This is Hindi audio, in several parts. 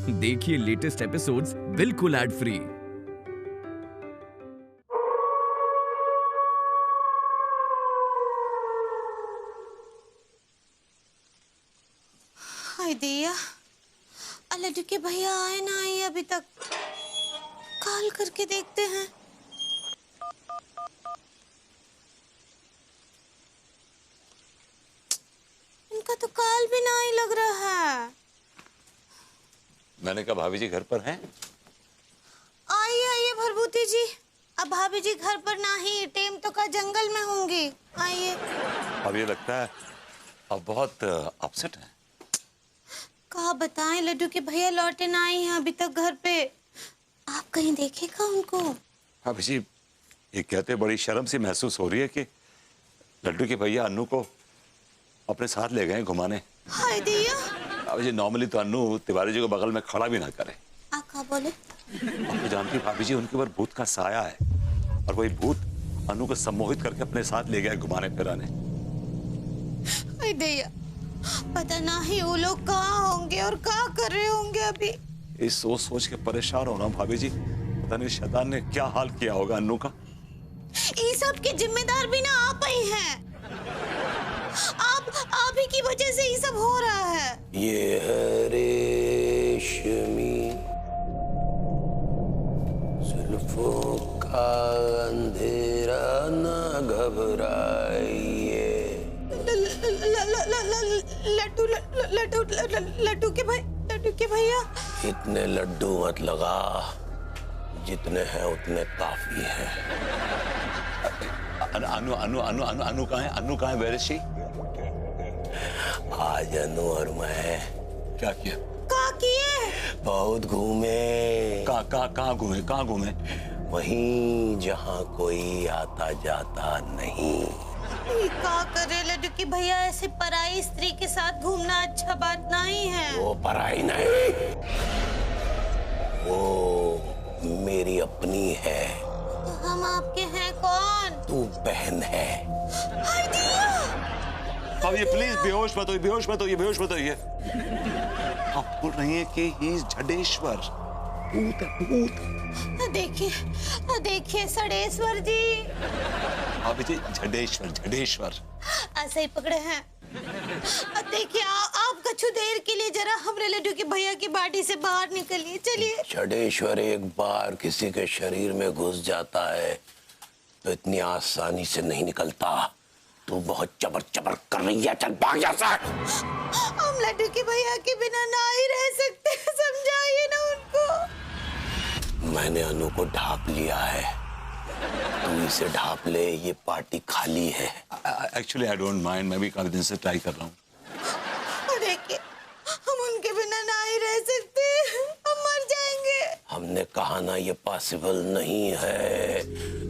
देखिए लेटेस्ट एपिसोड्स बिल्कुल एड फ्री। हाय दिया, लड्डू के भैया आए ना आए अभी तक। कॉल करके देखते हैं। इनका तो कॉल भी ना ही लग रहा है। मैंने कहा भाभी जी घर पर हैं? आइए आइए भरभूति जी। अब भाभी जी घर पर ना ही, टेम तो का जंगल में होंगी। आइए। अब ये लगता है अब बहुत अपसेट हैं। कहा बताएं, लड्डू के भैया लौटे ना आई हैं अभी तक घर पे। आप कहीं देखेगा उनको? भाभी जी ये कहते बड़ी शर्म सी महसूस हो रही है कि लड्डू के भैया अन्नू को अपने साथ ले गए घुमाने। हाय दिया। भाभी जी नॉर्मली तो अन्नू तिवारी जी को बगल में खड़ा भी ना करे। आप कहा बोले? आप तो जानती भाभी जी उनके ऊपर भूत का साया है और वही भूत अन्नू को सम्मोहित करके अपने साथ ले गया घुमाने फिराने। हाय दिया, पता ना ही वो लोग कहाँ होंगे और क्या कर रहे होंगे अभी। इस सोच सोच के परेशान होना भाभी जी, पता नहीं शैतान ने क्या हाल किया होगा अन्नू का। ये सब के जिम्मेदार भी ना आप ही हैं। आप ही की वजह से ये सब हो रहा है। ये है रेशमी जुल्फों का अंधेरा, ना घबराइए। लड्डू के भैया। इतने लड्डू मत लगा, जितने हैं उतने काफी हैं। अनु अनु अनु अनु अनु कहाँ है? अनु कहाँ है? Where is she? आज अनु और मैं क्या किया? क्या किए? बहुत घूमे। कहाँ घूमे? कहाँ घूमे? वहीं जहाँ कोई आता जाता नहीं। ये क्या कर रहे लड्डू के भैया? ऐसे पराई स्त्री के साथ घूमना अच्छा बात नहीं है। वो पराई नहीं, वो मेरी अपनी है। तो हम आपके हैं कौन? तू बहन है। हाय दिया। अब ये प्लीज बेहोश मत होइए, बेहोश मत होइए, बेहोश मत होइए। आप बोल रही हैं कि ही इज झडेश्वर, भूत है, भूत। देखिए सड़ेश्वर जी। भाभी जी झडेश्वर, झडेश्वर ऐसे ही पकड़े हैं। देखिए आप कुछ देर के लिए जरा हमरे लड्डू के भैया की बाटी से बाहर निकलिए। चलिए। झडेश्वर एक बार किसी के शरीर में घुस जाता है तो इतनी आसानी से नहीं निकलता। तू बहुत चबर चबर कर रही है, चल भाग यहाँ से। हम लड्डू के भैया के बिना ना ही रह सकते, समझाइए ना उनको। मैंने अनु को ढांप लिया है, तू इसे ढांप ले। ये पार्टी खाली है। एक्चुअली आई डोंट माइंड, मैं भी काफी दिन से ट्राई कर रहा हूँ। देखिए हम उनके बिना ना ही रह सकते, हम मर जाएंगे। हमने कहा ना ये पॉसिबल नहीं है।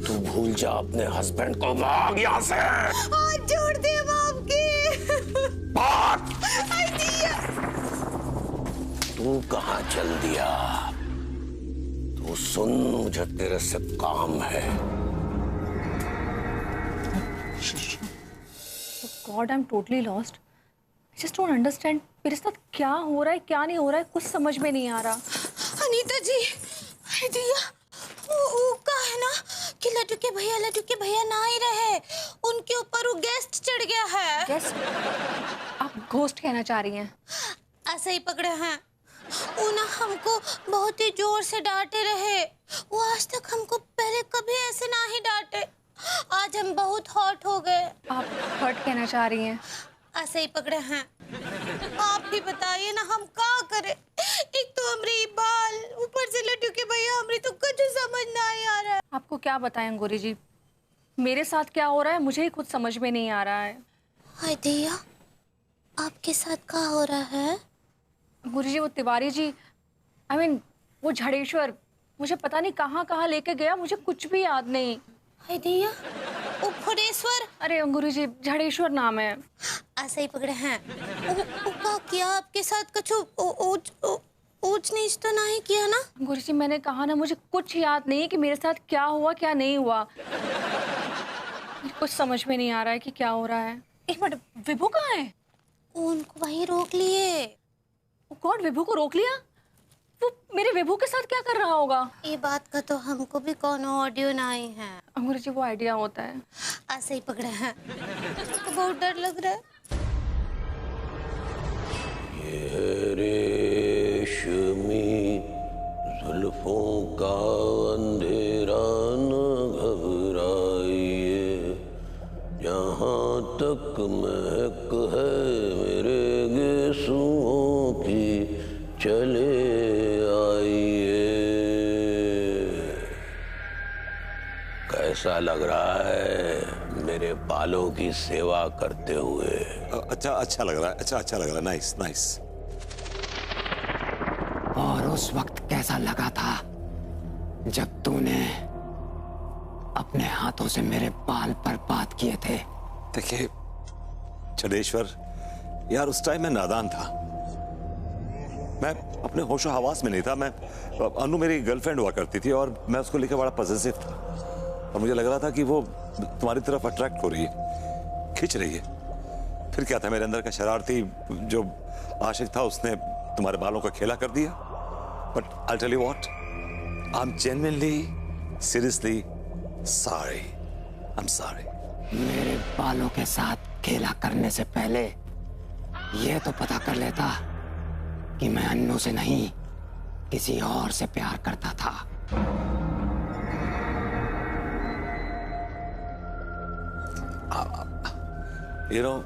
तू भूल जा अपने हस्बैंड को, भाग यहाँ से। हाथ जोड़ दे हम आपके। भाग। दिया। तू कहाँ चल दिया? तू सुन, मुझे तेरे से काम है। God, I'm totally lost. I just don't understand. मेरे साथ क्या हो रहा है, क्या नहीं हो रहा है, कुछ समझ में नहीं आ रहा। अनीता जी, दिया, वो का है ना कि लड्डू के भैया ना ही रहे, उनके ऊपर वो गेस्ट चढ़ गया है। गेस्ट? आप घोस्ट कहना चाह रही हैं? ऐसे ही पकड़े हैं। वो ना हमको बहुत ही जोर से डांटे रहे। वो आज तक हमको पहले कभी ऐसे ना ही डांटे। आज हम बहुत हॉट हो गए। आप हर्ट कहना चाह रही हैं? ऐसे ही पकड़े हैं। आप ही बताइए ना हम क्या करें। एक तो हमरे बाल, ऊपर से लड्डू के भैया, हमरे तो कुछ समझ ना आ रहा है। आपको क्या बताएं अंगूरी जी, मेरे साथ क्या हो रहा है मुझे ही खुद समझ में नहीं आ रहा है। हाय दिया, आपके साथ क्या हो रहा है? अंगूरी जी वो तिवारी जी, वो झड़ेश्वर मुझे पता नहीं कहाँ कहाँ लेके गया, मुझे कुछ भी याद नहीं। हाय दिया, उपरेश्वर? अरे अंगूरी जी झड़ेश्वर नाम है। ऐसे ही पकड़े हैं। क्या किया आपके साथ? कुछ ऊंच नीच तो नहीं किया ना? अंगूरी जी मैंने कहा ना, मुझे कुछ याद नहीं कि मेरे साथ क्या हुआ क्या नहीं हुआ। कुछ समझ में नहीं आ रहा है कि क्या हो रहा है। एक मिनट, विभू कहाँ है? उनको वहीं रोक लिए। गॉड, विभू को रोक लिया? वो मेरे विभू के साथ क्या कर रहा होगा? ये बात का तो हमको भी कोनो ऑडियो नहीं है। अंग्रेजी वो आइडिया होता है। ऐसे ही पकड़े हैं तो बहुत डर लग रहा है। ये रेशमी जुल्फों का अंधेरा न घबराइए, जहाँ तक महक है मेरे गेसुओं की चले आइए। कैसा लग रहा है मेरे बालों की सेवा करते हुए? अच्छा लग रहा है, अच्छा लग रहा है। Nice nice. और उस वक्त कैसा लगा था जब तूने अपने हाथों से मेरे बाल बर्बाद किए थे? देखिए जडेश्वर, यार उस टाइम मैं नादान था, मैं अपने होशो हवास में नहीं था। मैं अनु मेरी गर्लफ्रेंड हुआ करती थी और मैं उसको लेकर बड़ा पॉसेसिव था और मुझे लग रहा था कि वो तुम्हारी तरफ अट्रैक्ट हो रही है, खिंच रही है। फिर क्या था, मेरे अंदर का शरारती जो आशिक था उसने तुम्हारे बालों का खेला कर दिया। But I tell you what, I am genuinely seriously sorry. I am sorry. मेरे बालों के साथ खेला करने से पहले ये तो पता कर लेता कि मैं अन्नू से नहीं किसी और से प्यार करता था। You know,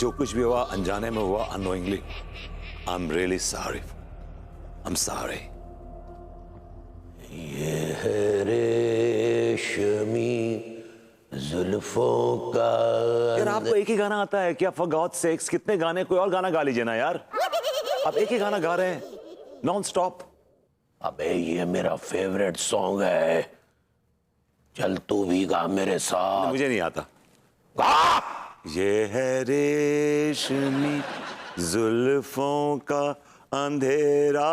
जो कुछ भी हुआ अनजाने में हुआ, unknowingly. I'm really sorry. I'm sorry. ये है रेशमी जुल्फों का। यार आपको एक ही गाना आता है क्या? For God's sakes, कितने गाने, कोई और गाना गा लीजिए ना यार। आप एक ही गाना गा रहे हैं नॉन स्टॉप। अबे ये मेरा फेवरेट सॉन्ग है, चल तू भी गा मेरे साथ। मुझे नहीं आता। गा। ये है रेशमी जुल्फों का अंधेरा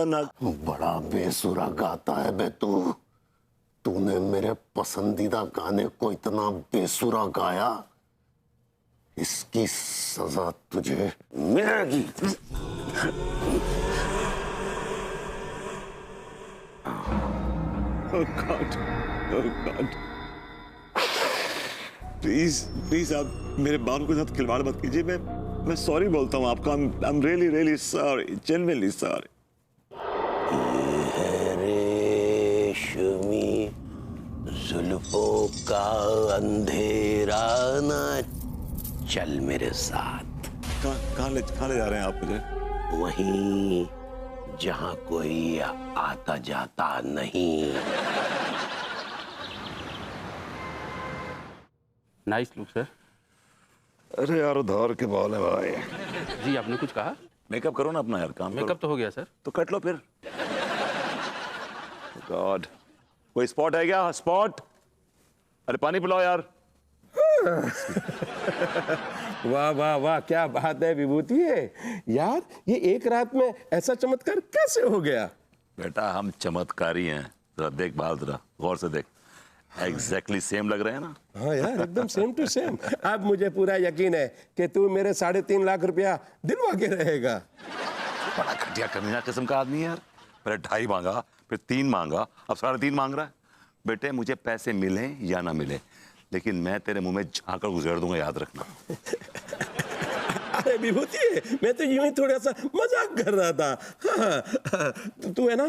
न। बड़ा बेसुरा गाता है बे तू। तूने मेरे पसंदीदा गाने को इतना बेसुरा गाया, इसकी सजा तुझे मिलेगी। Oh God, oh God. Please आप मेरे बालों के साथ खिलवाड़ मत कीजिए। मैं सॉरी बोलता हूँ आपको। I'm really sorry, genuinely sorry. रेशमी जुल्फों का अंधेरा ना, चल मेरे साथ। कहाँ ले जा रहे हैं आप मुझे? वहीं जहाँ कोई आता जाता नहीं। Nice look sir. अरे यार उधार के बाल है भाई। जी आपने कुछ कहा? मेकअप करो ना अपना यार, काम मेकअप तो हो गया सर। तो कट लो फिर। गॉड, कोई स्पॉट है क्या? स्पॉट? अरे पानी पिलाओ यार। वाह वाह वाह, क्या बात है विभूति है यार। ये एक रात में ऐसा चमत्कार कैसे हो गया? बेटा हम चमत्कारी हैं। जरा देख बाल, जरा गौर से देख। एग्जैक्टली सेम लग रहे हैं ना? हाँ यार, एकदम सेम टू सेम। अब मुझे पूरा यकीन है कि तू मेरे 3.5 लाख रुपया दिलवा के रहेगा। बड़ा घटिया कमीना किस्म का आदमी है यार। पहले 2.5 मांगा, फिर 3 मांगा, अब 3.5 मांग रहा है। बेटे मुझे पैसे मिले या ना मिले, लेकिन मैं तेरे मुंह में झांकड़ गुजर दूंगा, याद रखना। अरे विभूति है, मैं तो यूं ही थोड़ा सा मजाक कर रहा था। हाँ, तू है ना,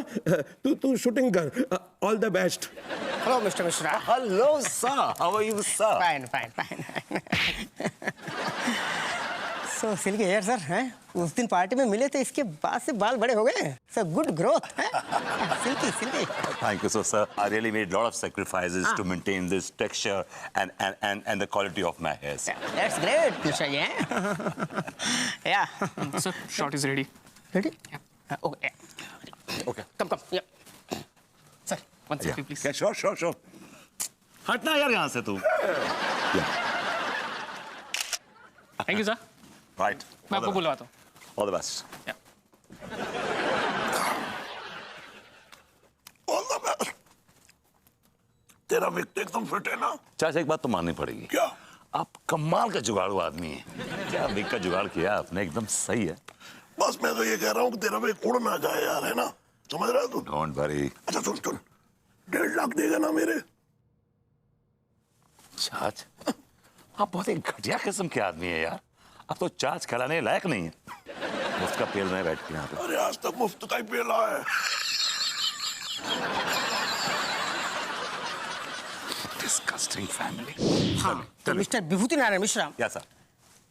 तू शूटिंग कर। All the best. Hello, Mr. Mishra. Hello sir, how are you sir? Fine. So, silky hair sir हैं? उस दिन पार्टी में मिले थे, इसके बाद से बाल बड़े हो गए। सर गुड ग्रोथ है। Silkie. Thank you so sir. I really made a lot of sacrifices to maintain this texture and the quality of my hairs. That's great, Mishra. Yeah. Sir shot is ready. Ready? Okay. Okay. Come. Yeah. Sir 1 second please. क्या? Sure. हटना यार यहाँ से तू। Thank you sir. Right. मैं आपको बुलवाता हूँ। All the best. Yeah. All the best. तेरा विक एकदम फिट है ना? चाचा एक बात तो माननी पड़ेगी। क्या? आप कमाल का जुगाड़ू आदमी हैं। क्या विक का जुगाड़ किया आपने, एकदम सही है। बस मैं तो ये कह रहा हूँ कि तेरा विक उड़ ना जाए यार, है ना? समझ रहा है तू? Don't worry. अच्छा सुन सुन, 1.5 लाख देगा ना मेरे? चार्ज? आप बहुत ही घटिया किस्म के आदमी है यार। अब तो चार्ज खिलाने लायक नहीं है। मुफ्त का पेल में बैठ के यहाँ पे। अरे आज तक मुफ्त का ही पेला है। Disgusting family. हाँ तो मिस्टर विभूति नारायण मिश्रा, यस सर।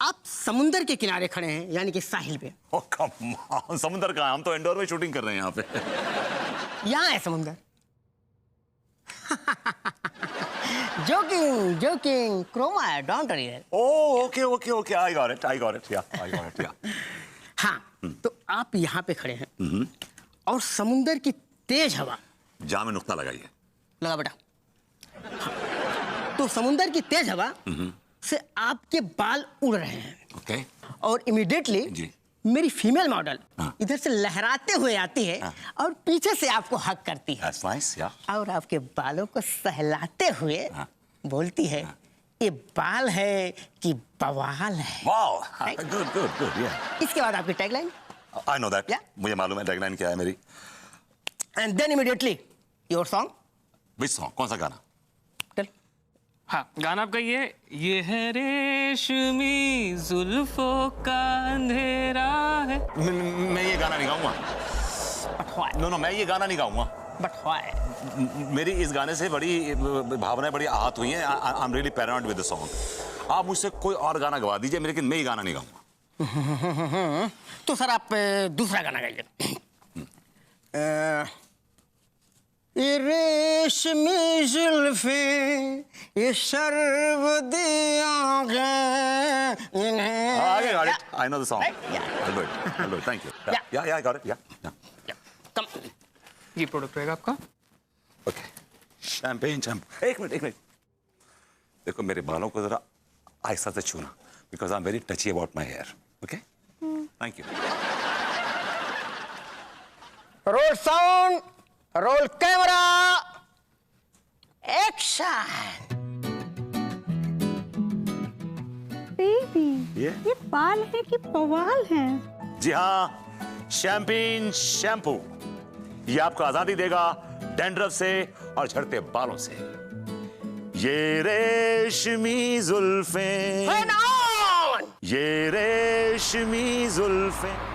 आप समुंदर के किनारे खड़े हैं, यानी कि साहिल पे। ओह कम ऑन, समुद्र कहाँ है? हम तो इंडोर में शूटिंग कर रहे हैं यहाँ पे। यहाँ है समुंदर। जोकिंग जोकिंग, क्रोमा है, don't worry. Oh okay okay okay, I got it, या। हाँ तो आप यहाँ पे खड़े हैं और समुंदर की तेज हवा। जा में नुक्ता लगाइए। लगा बेटा। हाँ, तो समुंदर की तेज हवा से आपके बाल उड़ रहे हैं। ओके। और इमीडिएटली जी। मेरी फीमेल मॉडल हाँ। इधर से लहराते हुए आती है हाँ। और पीछे से आपको हक करती है। That's nice, yeah. और आपके बालों को सहलाते हुए हाँ। बोलती है, ये बाल है कि बवाल है। Wow, Right? good, yeah. इसके बाद आपकी tagline, I know that. Yeah. मुझे मालूम है टैगलाइन क्या है मेरी। And then immediately your song. Which song? कौन सा गाना? हाँ, गाना आपका ये है रेशमी जुल्फों का अंधेरा है। मैं ये गाना नहीं गाऊंगा। नो मैं ये गाना नहीं गाऊंगा। But why? मेरी इस गाने से बड़ी भावनाएं बड़ी आहत हुई हैं। I am really paranoid with the song. आप मुझसे कोई और गाना गवा दीजिए, लेकिन मैं ये गाना नहीं गाऊंगा। तो सर आप दूसरा गाना गाइए। ये रेशमी जुल्फें, ये शर्बती आँखें, इन्हें I got it. I know the song. Right? Yeah. I'll do it. Thank you. Yeah, I got it. Yeah. कम। ये प्रोडक्ट रहेगा आपका। Okay. Champagne. एक मिनट। देखो मेरे बालों को जरा आहिस्ता से छूना, because I'm very touchy about my hair. Okay? Thank you. Role sound, roll camera, action. Baby, ये बाल है कि बवाल है? जी हाँ, शैम्पेन शैम्पू। ये आपको आजादी देगा डैंड्रफ से और झड़ते बालों से। ये रेशमी जुल्फें, ये रेशमी जुल्फें।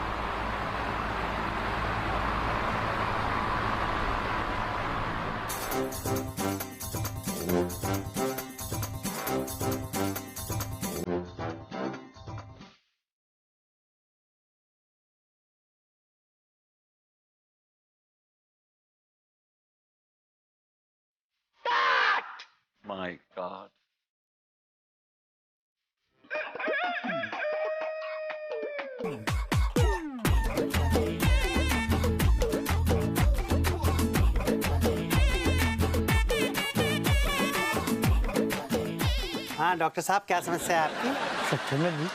My God. हाँ डॉक्टर साहब, क्या समस्या है आपकी? सच्चेंद्र जी,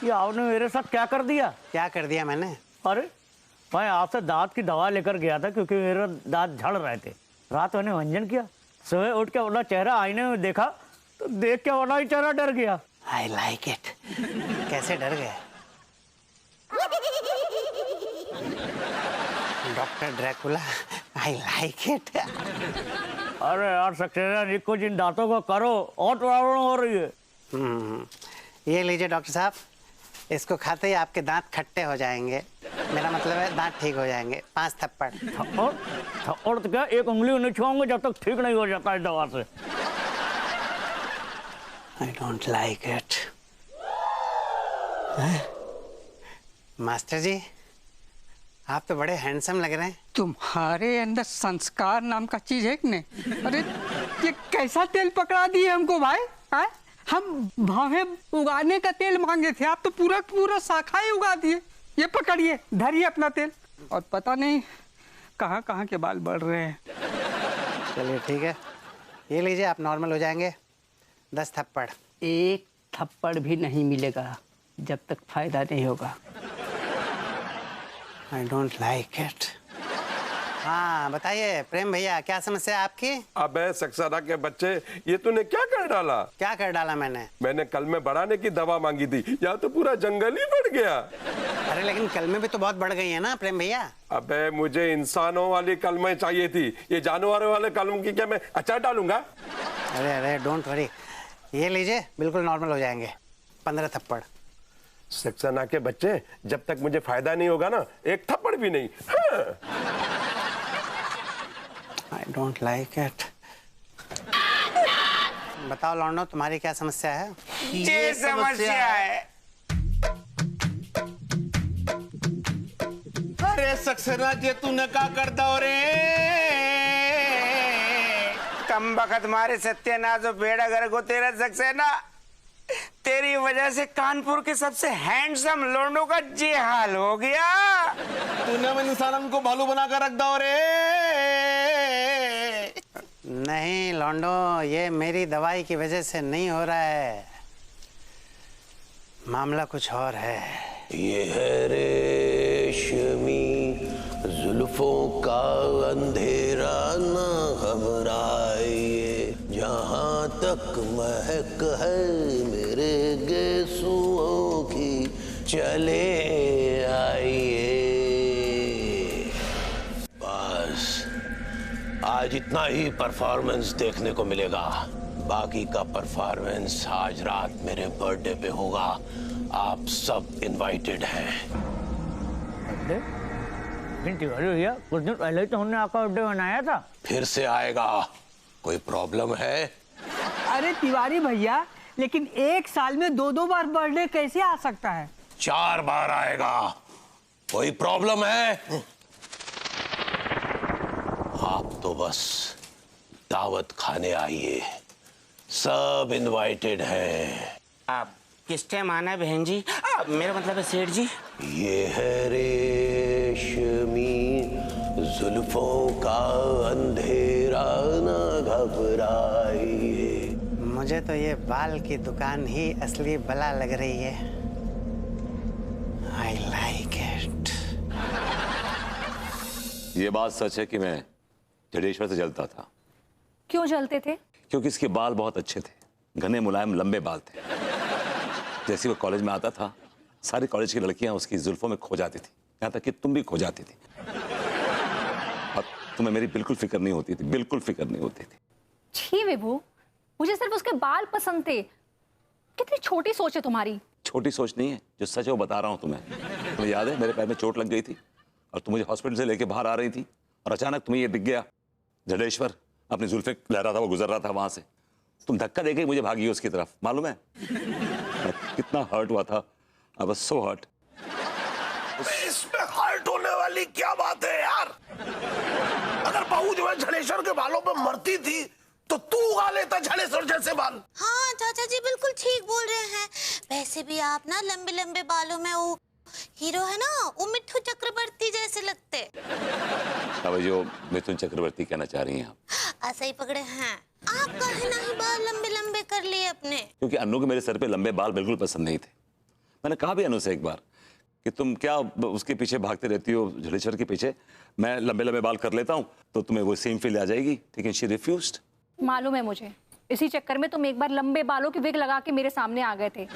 ये आपने मेरे साथ क्या कर दिया? क्या कर दिया मैंने? अरे मैं आपसे दांत की दवा लेकर गया था क्योंकि मेरे दांत झड़ रहे थे। रात मैंने भंजन किया, सुबह उठ के अपना चेहरा आईने में देखा तो देख के अपना ही चेहरा डर गया। I like it. कैसे डर गए? Doctor Dracula, I like it. अरे यार सक्सेना जी, कुछ इन दांतों को करो, और प्रॉब्लम हो रही है। ये लीजिए डॉक्टर साहब, इसको खाते ही आपके दांत खट्टे हो जाएंगे। मेरा मतलब है दांत ठीक हो जाएंगे। 5 थप्पड़। थप्पड़ तो क्या, एक उंगली नहीं छुआऊंगा जब तक ठीक नहीं हो जाता है दवा से। I don't like it. Master ji, आप तो बड़े हैंडसम लग रहे हैं। तुम्हारे अंदर संस्कार नाम का चीज है कि नहीं? अरे ये कैसा तेल पकड़ा दिए हमको भाई? हाँ? हम भावे उगाने का तेल मांगे थे, आप तो पूरा शाखा ही उगा दिए। ये पकड़िए, धरिए अपना तेल। और पता नहीं कहाँ कहाँ के बाल बढ़ रहे हैं। चलिए ठीक है, ये लीजिए, आप नॉर्मल हो जाएंगे। 10 थप्पड़। 1 थप्पड़ भी नहीं मिलेगा जब तक फायदा नहीं होगा। I don't like it. हाँ बताइए प्रेम भैया, क्या समस्या है आपकी? अबे सक्सेना के बच्चे, ये तूने क्या कर डाला? क्या कर डाला मैंने? मैंने कल में बढ़ाने की दवा मांगी थी, यहाँ तो पूरा जंगल ही बढ़ गया। अरे लेकिन कलमे भी तो बहुत बढ़ गई है ना प्रेम भैया। अबे मुझे इंसानों वाली कलमें चाहिए थी, ये जानवरों वाले कलम की क्या मैं अचार डालूंगा? अरे अरे डोंट वरी, ये लीजिए, बिल्कुल नॉर्मल हो जाएंगे। 15 थप्पड़। सक्सेना के बच्चे, जब तक मुझे फायदा नहीं होगा ना, एक थप्पड़ भी नहीं। I don't like it. बताओ लौंडो, तुम्हारी क्या समस्या है? ये समस्या है। अरे सक्सेना जी, तूने क्या कर दो रे? कम बखत मारे सत्यानाश बेड़ा घर को तेरा सक्सेना, तेरी वजह से कानपुर के सबसे हैंडसम लोंडो का ये हाल हो गया। तूने मेरे इंसान को भालू बना कर रख दो रे। नहीं लौंडो, ये मेरी दवाई की वजह से नहीं हो रहा है, मामला कुछ और है। ये है रेशमी जुल्फों का अंधेरा, ना घबराइए, जहाँ तक महक है मेरे गेसुओं की, चले आइए। बस आज इतना ही परफॉर्मेंस देखने को मिलेगा, बाकी का परफॉर्मेंस आज रात मेरे बर्थडे पे होगा। आप सब इनवाइटेड हैं। लेकिन तिवारी भैया, कुछ दिन पहले तो हमने आपका बर्थडे मनाया था। फिर से आएगा? कोई प्रॉब्लम है? अरे तिवारी भैया, लेकिन एक साल में 2-2 बार बर्थडे कैसे आ सकता है? 4 बार आएगा। कोई प्रॉब्लम है? आप तो बस दावत खाने आइए, सब इनवाइटेड हैं। आप किस टाइम आना है बहन जी? मेरा मतलब है सेठ जी। ये है रेशमी जुल्फों का अंधेरा, ना घबराइए। मुझे तो ये बाल की दुकान ही असली बला लग रही है। I like it. ये बात सच है कि मैं जडेश्वर से जलता था। क्यों जलते थे? क्योंकि इसके बाल बहुत अच्छे थे, घने मुलायम लंबे बाल थे। जैसे वो कॉलेज में आता था, सारी कॉलेज की लड़कियां उसकी जुल्फों में खो जाती थी, यहाँ तक कि तुम भी खो जाती थी। और तुम्हें मेरी बिल्कुल फिक्र नहीं होती थी, बिल्कुल फिक्र नहीं होती थी। छी विभू, मुझे सिर्फ उसके बाल पसंद थे। कितनी छोटी सोच है तुम्हारी। छोटी सोच नहीं है, जो सच है वो बता रहा हूँ तुम्हें। तुम्हें याद है मेरे पैर में चोट लग गई थी और तुम मुझे हॉस्पिटल से लेके बाहर आ रही थी और अचानक तुम्हें ये दिख गया, जडेश्वर अपनी जुल्फें लहरा था, वो गुजर रहा था वहां से, तुम धक्का देके मुझे भागी उसकी तरफ, मालूम है? मैं कितना हर्ट हुआ था। I was so hurt. इसमें हर्ट होने वाली क्या बात है यार? अगर बहू जो है जडेश्वर के बालों पे मरती थी तो तू उगा लेता जडेश्वर जैसे बाल। हाँ चाचा जी बिल्कुल ठीक बोल रहे हैं। वैसे भी आप ना लंबे लंबे बालों में वो हीरो है ना, वो मिथुन चक्रवर्ती जैसे लगते। अब जो मिथुन चक्रवर्ती कहना चाह रही हैं आप? ऐसा ही पकड़े हैं आप। कहे नहीं बाल लंबे लंबे कर लिए अपने? क्योंकि अन्नू के मेरे सर पे लंबे बाल बिल्कुल पसंद नहीं थे। मैंने कहा भी अन्नू से एक बार कि तुम क्या उसके पीछे भागते रहती हो, जडेश्वर के पीछे, मैं लंबे लंबे बाल कर लेता हूँ तो तुम्हें वो सेम फील आ जाएगी। लेकिन शी रिफ्यूज्ड। मालूम है मुझे, इसी चक्कर में तुम एक बार लंबे बालों की विग लगा के मेरे सामने आ गए थे।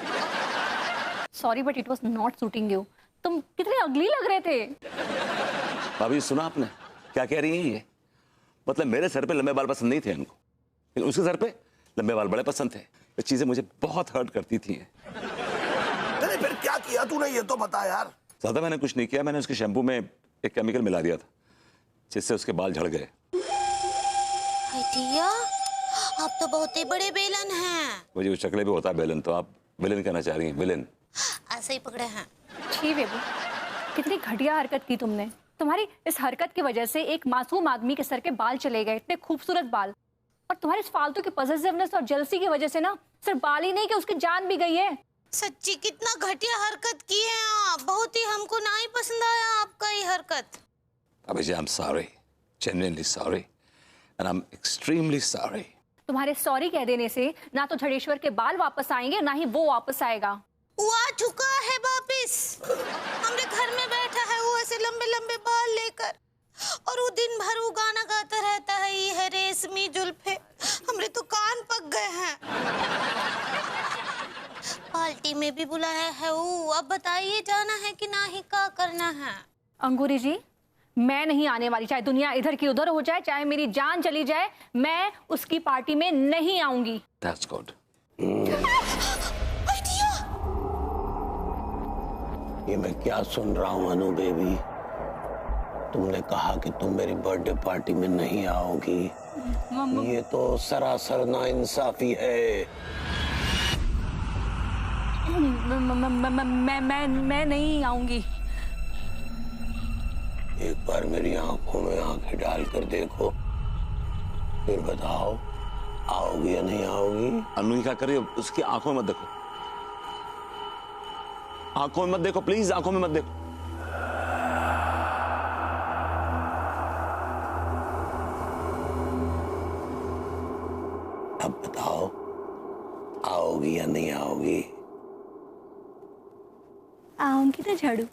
Sorry but it was not shooting you. तुम कितने अगली लग रहे थे। भाभी सुना आपने क्या कह रही है ये? मतलब मेरे सर पे लंबे बाल पसंद नहीं थे उनको, लेकिन उसके सर पे लंबे बाल बड़े पसंद थे। ये चीजें मुझे बहुत हर्ट करती थी। अरे फिर क्या किया तूने, ये तो बता यार। ज्यादा मैंने कुछ नहीं किया, मैंने उसके शैम्पू में एक केमिकल मिला दिया था जिससे उसके बाल झड़ गए। भैया आप तो बहुत ही बड़े बेलन हैं। मुझे उस चकले पे होता है बेलन, तो आप विलेन कहना चाह रही हैं? विलेन ऐसे ही पकड़े हैं। छी बेबू, कितनी घटिया हरकत की तुमने। तुम्हारी इस हरकत की वजह से एक मासूम आदमी के सर के बाल चले गए, इतने खूबसूरत बाल। और तुम्हारे इस फालतू की पॉसेसिवनेस और जेलसी की वजह से ना सिर्फ बाल ही नहीं कि उसकी जान भी गई है। सच्ची कितना घटिया हरकत की है आप। बहुत ही हमको ना ही पसंद आया आपका ये हरकत। अभी आई am sorry, genuinely sorry and I am extremely sorry. तुम्हारे सॉरी कह देने से ना तो जडेश्वर के बाल वापस आएंगे ना ही वो वापस आएगा। वो आ चुका है वापिस। हमरे घर में बैठा है वो ऐसे लंबे लंबे बाल लेकर, और वो दिन गाता रहता है ये है रेशमी जुल्फे, हमरे तो कान पक गए हैं। पार्टी में भी बुलाया है वो, अब बताइए जाना है कि ना ही क्या करना है। अंगूरी जी, मैं नहीं आने वाली, चाहे दुनिया इधर की उधर हो जाए, चाहे मेरी जान चली जाए, मैं उसकी पार्टी में नहीं आऊंगी। That's good. ये मैं क्या सुन रहा हूँ अनु बेबी? तुमने कहा कि तुम मेरी बर्थडे पार्टी में नहीं आओगी। ये तो सरासर नाइंसाफी है। मैं नहीं आऊंगी। एक बार मेरी आंखों में आंखें डालकर देखो, फिर बताओ आओगी या नहीं आओगी। अनु क्या कर रही हो? उसकी आंखों में मत देखो, आंखों में मत देखो प्लीज, आंखों में मत देखो। अब बताओ आओगी या नहीं आओगी। आऊंगी ना झाड़ू।